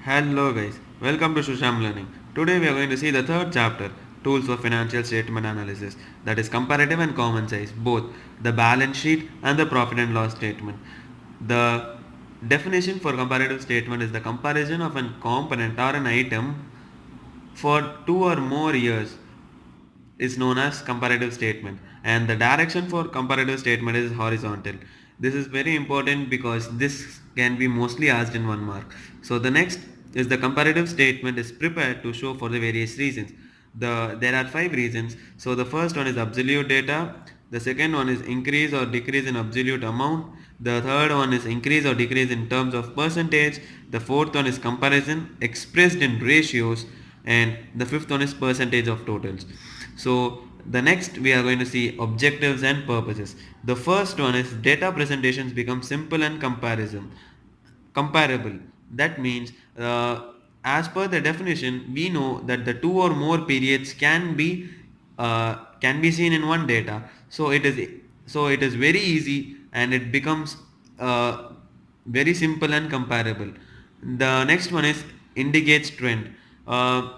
Hello guys, welcome to Shusham Learning. Today we are going to see the third chapter, Tools for Financial Statement Analysis, that is comparative and common size, both the balance sheet and the profit and loss statement. The definition for comparative statement is the comparison of a component or an item for two or more years is known as comparative statement, and the direction for comparative statement is horizontal. This is very important because this can be mostly asked in 1 mark. So the next is the comparative statement is prepared to show for the various reasons. There are 5 reasons. So the first one is absolute data, the second one is increase or decrease in absolute amount, the third one is increase or decrease in terms of percentage, the fourth one is comparison expressed in ratios, and the fifth one is percentage of totals. So the next we are going to see objectives and purposes. The first one is data presentations become simple and comparable. That means as per the definition we know that the two or more periods can be seen in one data. So it is very easy and it becomes very simple and comparable. The next one is indicates trend. The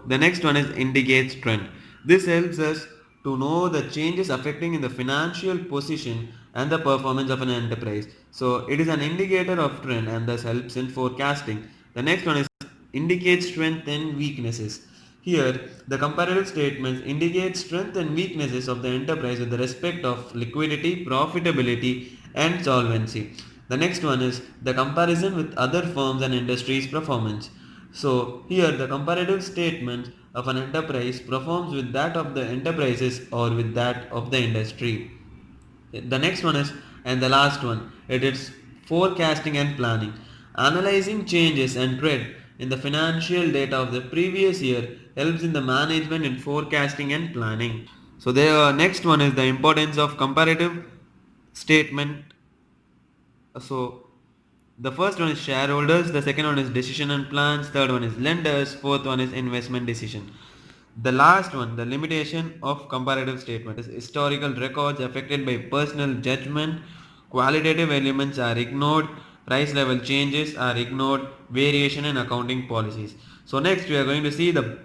next one is indicates trend. This helps us to know the changes affecting in the financial position and the performance of an enterprise. So it is an indicator of trend and thus helps in forecasting. The next one is indicates strength and weaknesses. Here, the comparative statements indicate strength and weaknesses of the enterprise with respect of liquidity, profitability, and solvency. The next one is the comparison with other firms and industries' performance. So here the comparative statement of an enterprise performs with that of the enterprises or with that of the industry. The next one is, and the last one, it is forecasting and planning. Analyzing changes and trend in the financial data of the previous year helps in the management in forecasting and planning. So the next one is the importance of comparative statement. So the first one is shareholders, the second one is decision and plans, third one is lenders, fourth one is investment decision. The last one, the limitation of comparative statement, is historical records affected by personal judgment, qualitative elements are ignored, price level changes are ignored, variation in accounting policies. So next we are going to see the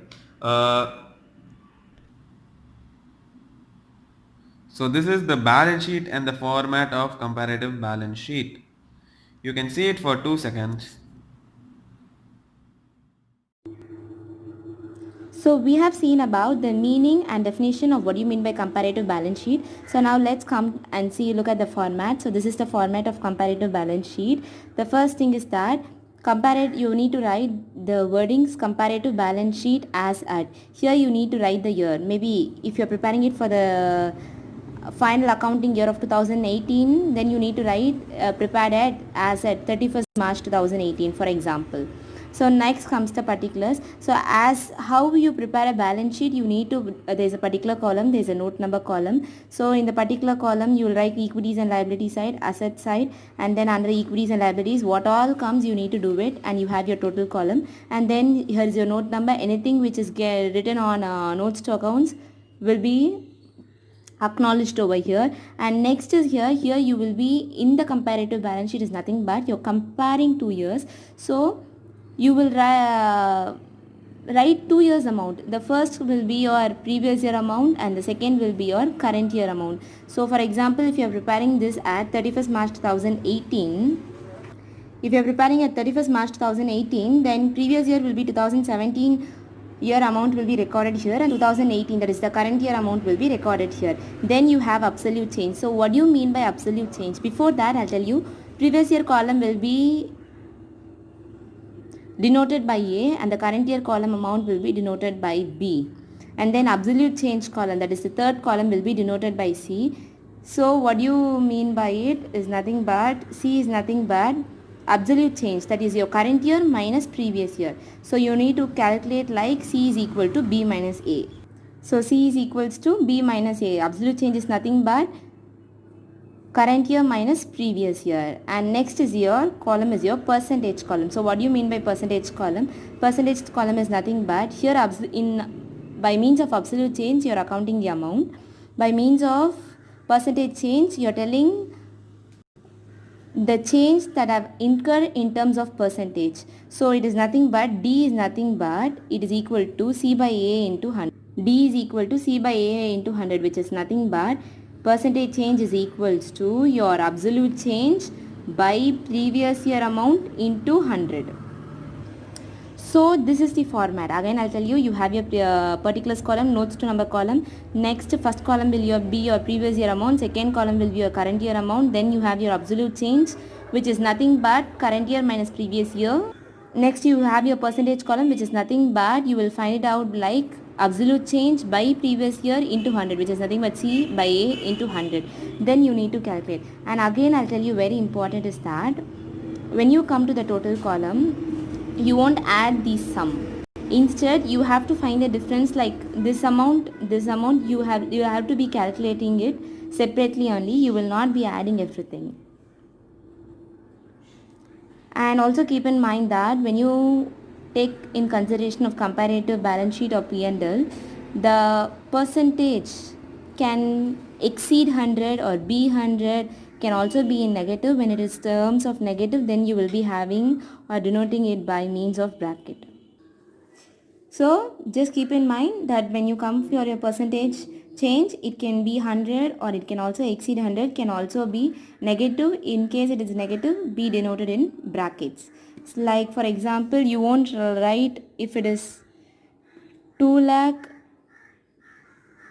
so this is the balance sheet and the format of comparative balance sheet. You can see it for 2 seconds. So we have seen about the meaning and definition of what you mean by comparative balance sheet. So now let's come and look at the format. So this is the format of comparative balance sheet. The first thing is that you need to write the wordings comparative balance sheet as at. Here you need to write the year. Maybe if you're preparing it for the final accounting year of 2018, then you need to write prepared as at 31st March 2018, for example. So next comes the particulars. So as how you prepare a balance sheet, you need to there's a particular column, there's a note number column. So in the particular column you will write equities and liability side, asset side, and then under equities and liabilities what all comes you need to do it, and you have your total column. And then here is your note number. Anything which is written on notes to accounts will be acknowledged over here. And next is here you will be in the comparative balance sheet is nothing but you're comparing 2 years. So you will write 2 years amount. The first will be your previous year amount and the second will be your current year amount. So for example, if you are preparing this at 31st March 2018, if you are preparing at 31st March 2018, then previous year will be 2017 year amount will be recorded here, and 2018, that is the current year amount, will be recorded here. Then you have absolute change. So what do you mean by absolute change? Before that I'll tell you, previous year column will be denoted by A and the current year column amount will be denoted by B. And then absolute change column, that is the third column, will be denoted by C. So what you mean by it is nothing but C is nothing but absolute change, that is your current year minus previous year. So you need to calculate like C is equal to B minus A. So C is equals to B minus A. Absolute change is nothing but current year minus previous year. And next is your column is your percentage column. So what do you mean by percentage column? Percentage column is nothing but here by means of absolute change you're accounting the amount. By means of percentage change you're telling the change that have incurred in terms of percentage. So it is nothing but D is nothing but it is equal to C by A into 100. D is equal to C by A into 100, which is nothing but percentage change is equals to your absolute change by previous year amount into 100. So this is the format. Again I'll tell you, you have your particulars column, notes to number column. Next, first column will be your previous year amount, second column will be your current year amount, then you have your absolute change, which is nothing but current year minus previous year. Next you have your percentage column, which is nothing but you will find it out like absolute change by previous year into 100, which is nothing but C by A into 100. Then you need to calculate. And again I'll tell you, very important is that when you come to the total column, you won't add the sum. Instead you have to find the difference, like this amount you have to be calculating it separately only. You will not be adding everything. And also keep in mind that when you take in consideration of comparative balance sheet or P&L, the percentage can exceed 100 or be 100, can also be in negative. When it is terms of negative, then you will be having or denoting it by means of bracket. So just keep in mind that when you come for your percentage change, it can be 100 or it can also exceed 100, can also be negative. In case it is negative, be denoted in brackets. It's like for example, you won't write if it is 2 lakh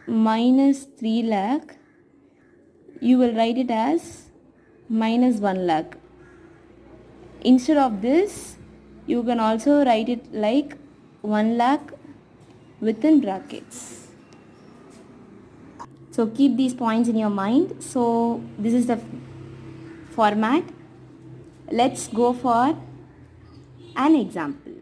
minus 3 lakh, you will write it as minus 1 lakh. Instead of this, you can also write it like 1 lakh within brackets. So keep these points in your mind. So this is the format. Let's go for an example.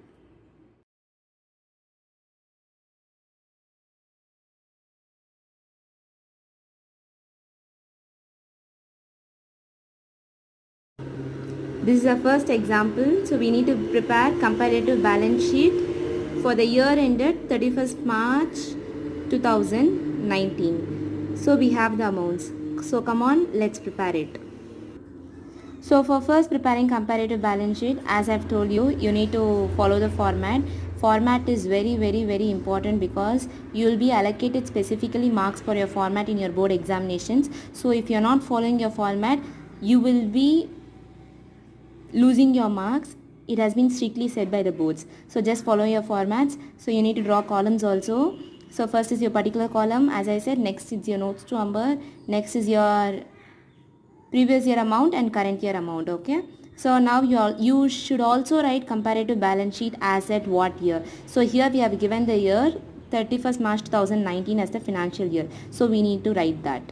This is the first example. So we need to prepare comparative balance sheet for the year ended 31st March 2019. So we have the amounts. So come on, let's prepare it. So for first preparing comparative balance sheet, as I've told you, you need to follow the format. Format is very important because you will be allocated specifically marks for your format in your board examinations. So if you're not following your format, you will be losing your marks. It has been strictly said by the boards. So just follow your formats. So you need to draw columns also. So first is your particular column, as I said. Next is your notes to number. Next is your previous year amount and current year amount. Okay. So now you should also write comparative balance sheet as at what year. So here we have given the year 31st March 2019 as the financial year. So we need to write that.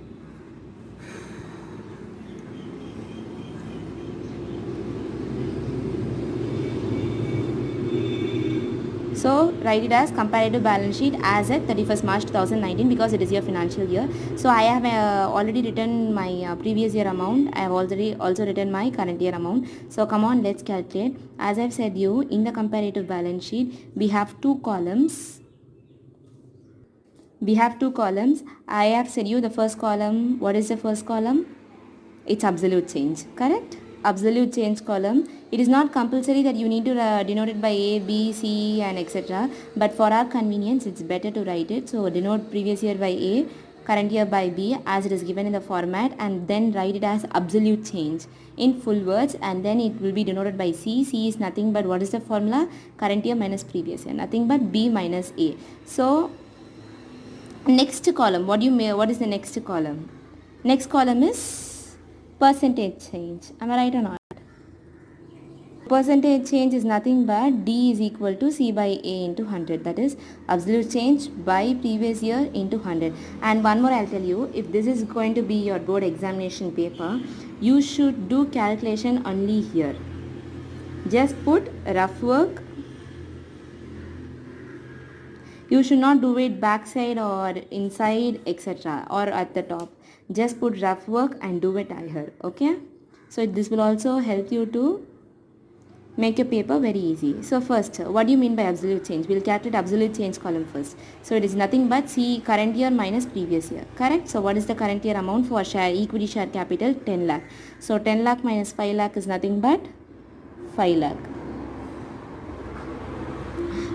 So write it as comparative balance sheet as at 31st March 2019 because it is your financial year. So I have already written my previous year amount. I have already also written my current year amount. So come on, let's calculate. As I've said you, in the comparative balance sheet, we have two columns. I have said you the first column. What is the first column? It's absolute change, correct? Absolute change column. It is not compulsory that you need to denote it by A, B, C and etc. But for our convenience, it's better to write it. So denote previous year by A, current year by B as it is given in the format, and then write it as absolute change in full words, and then it will be denoted by C. C is nothing but what is the formula? Current year minus previous year, nothing but B minus A. So next column, what is the next column? Next column is percentage change. Am I right or not? Percentage change is nothing but D is equal to C by A into 100. That is absolute change by previous year into 100. And one more I'll tell you, if this is going to be your board examination paper, you should do calculation only here. Just put rough work. You should not do it backside or inside etc. or at the top. Just put rough work and do it here. Okay. So this will also help you to Make your paper very easy. So first, what do you mean by absolute change? We'll calculate absolute change column first. So it is nothing but C current year minus previous year. Correct? So what is the current year amount for share equity share capital? 10 lakh. So 10 lakh minus 5 lakh is nothing but 5 lakh.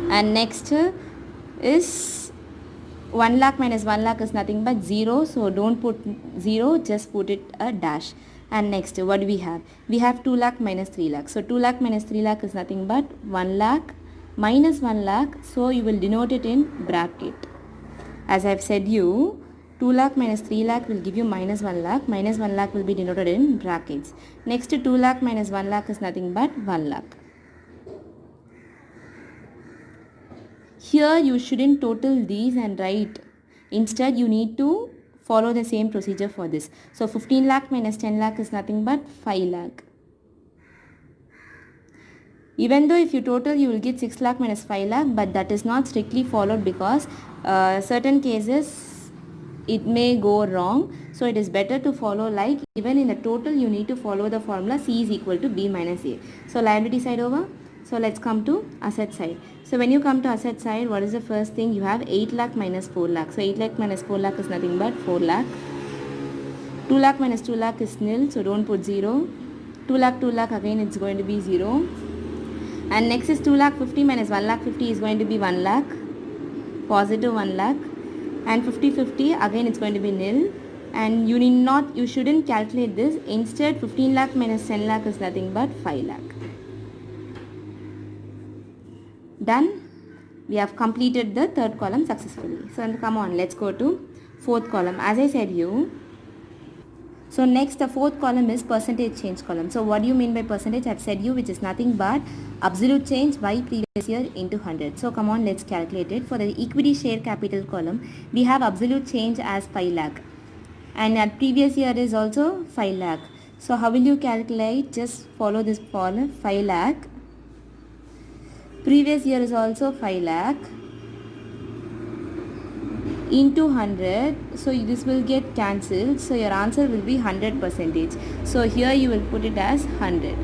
And next is 1 lakh minus 1 lakh is nothing but 0. So don't put 0, just put it a dash. And next, what do we have? We have 2 lakh minus 3 lakh. So 2 lakh minus 3 lakh is nothing but 1 lakh minus 1 lakh. So you will denote it in bracket. As I have said you, 2 lakh minus 3 lakh will give you minus 1 lakh. Minus 1 lakh will be denoted in brackets. Next, 2 lakh minus 1 lakh is nothing but 1 lakh. Here you shouldn't total these and write. Instead, you need to follow the same procedure for this. So 15 lakh minus 10 lakh is nothing but 5 lakh. Even though if you total, you will get 6 lakh minus 5 lakh, but that is not strictly followed because certain cases it may go wrong. So it is better to follow like even in the total you need to follow the formula C is equal to B minus A. So liability side over. So let's come to asset side. So when you come to asset side, what is the first thing? You have 8 lakh minus 4 lakh. So 8 lakh minus 4 lakh is nothing but 4 lakh. 2 lakh minus 2 lakh is nil, so don't put 0. 2 lakh again it's going to be 0. And next is 2 lakh 50 minus 1 lakh 50 is going to be 1 lakh. Positive 1 lakh. And 50 again it's going to be nil. And you shouldn't calculate this. Instead 15 lakh minus 10 lakh is nothing but 5 lakh. Done. We have completed the third column successfully. So come on, let's go to fourth column. As I said you, so next the fourth column is percentage change column. So what do you mean by percentage? I've said you, which is nothing but absolute change by previous year into 100. So come on, let's calculate it. For the equity share capital column, we have absolute change as 5 lakh. And at previous year is also 5 lakh. So how will you calculate? Just follow this formula. 5 lakh. Previous year is also 5 lakh into 100. So this will get cancelled. So your answer will be 100%. So here you will put it as 100.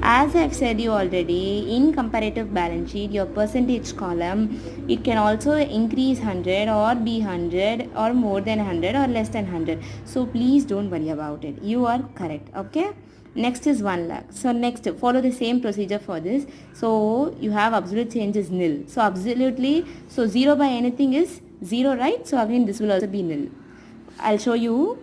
As I have said you already, in comparative balance sheet, your percentage column, it can also increase 100 or be 100 or more than 100 or less than 100. So please don't worry about it. You are correct. Okay. Next is 1 lakh. So next, follow the same procedure for this. So you have absolute change is nil. So absolutely, so 0 by anything is 0, right? So again, this will also be nil. I'll show you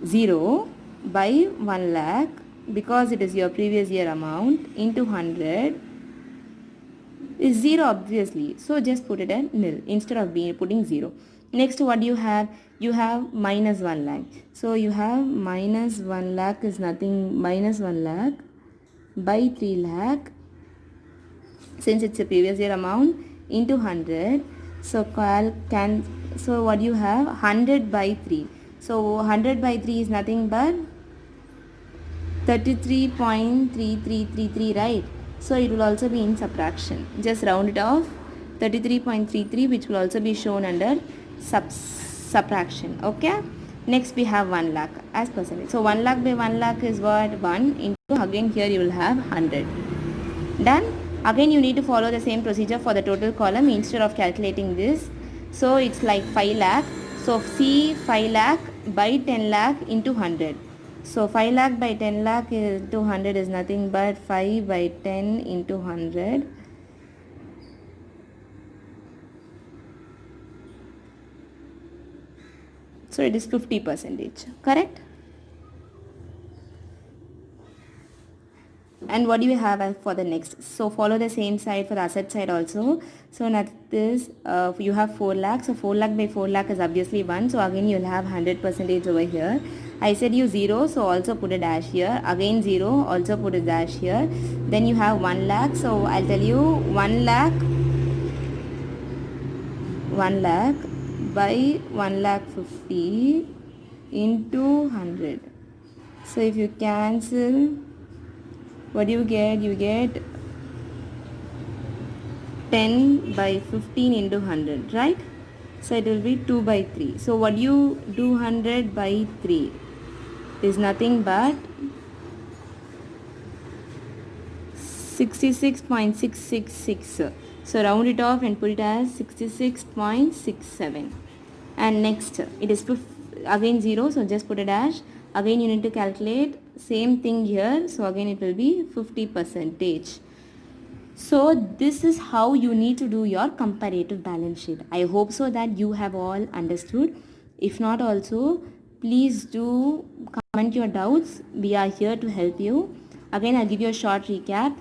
0 by 1 lakh because it is your previous year amount into 100 is 0 obviously. So just put it at nil instead of putting 0. Next, what do you have? You have minus 1 lakh. So you have minus 1 lakh is nothing, minus 1 lakh by 3 lakh. Since it's a previous year amount into 100. So so what do you have? 100 by 3. So 100 by 3 is nothing but 33.3333, right? So it will also be in subtraction. Just round it off. 33.33, which will also be shown under subtraction. Okay. Next we have 1 lakh as percentage. So 1 lakh by 1 lakh is what? 1 into, again here you will have 100. Done. Again you need to follow the same procedure for the total column instead of calculating this. So it's like 5 lakh. So see 5 lakh by 10 lakh into 100. So 5 lakh by 10 lakh into 100 is nothing but 5 by 10 into 100. So it is 50%. Correct? And what do you have for the next? So follow the same side for the asset side also. So that is you have 4 lakh. So 4 lakh by 4 lakh is obviously 1. So again you will have 100% over here. I said you 0. So also put a dash here. Again 0. Also put a dash here. Then you have 1 lakh. So I'll tell you 1 lakh. 1 lakh by 1 lakh 50 into 100. So if you cancel, what do you get? You get 10 by 15 into 100, right? So it will be 2 by 3. So what do you do 100 by 3? Is nothing but 66.666. So round it off and put it as 66.67. And next it is again 0, so just put a dash. Again you need to calculate same thing here, so again it will be 50%. So this is how you need to do your comparative balance sheet. I hope so that you have all understood. If not also, please do comment your doubts. We are here to help you. Again, I'll give you a short recap.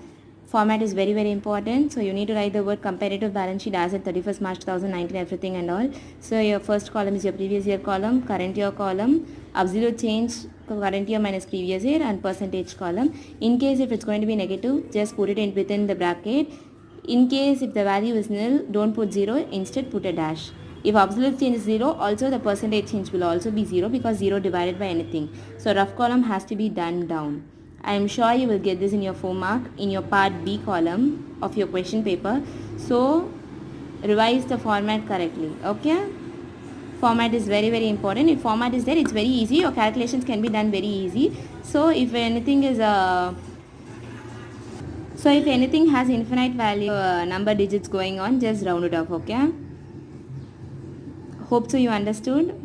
Format is very important. So you need to write the word comparative balance sheet as at 31st March 2019, everything and all. So your first column is your previous year column, current year column, absolute change current year minus previous year, and percentage column. In case if it's going to be negative, just put it in within the bracket. In case if the value is nil, don't put 0, instead put a dash. If absolute change is 0, also the percentage change will also be 0 because 0 divided by anything. So rough column has to be done down. I am sure you will get this in your 4 mark in your part B column of your question paper. So revise the format correctly. Okay? Format is very important. If format is there, it's very easy. Your calculations can be done very easy. So if anything has infinite value number digits going on, just round it off. Okay? Hope so you understood.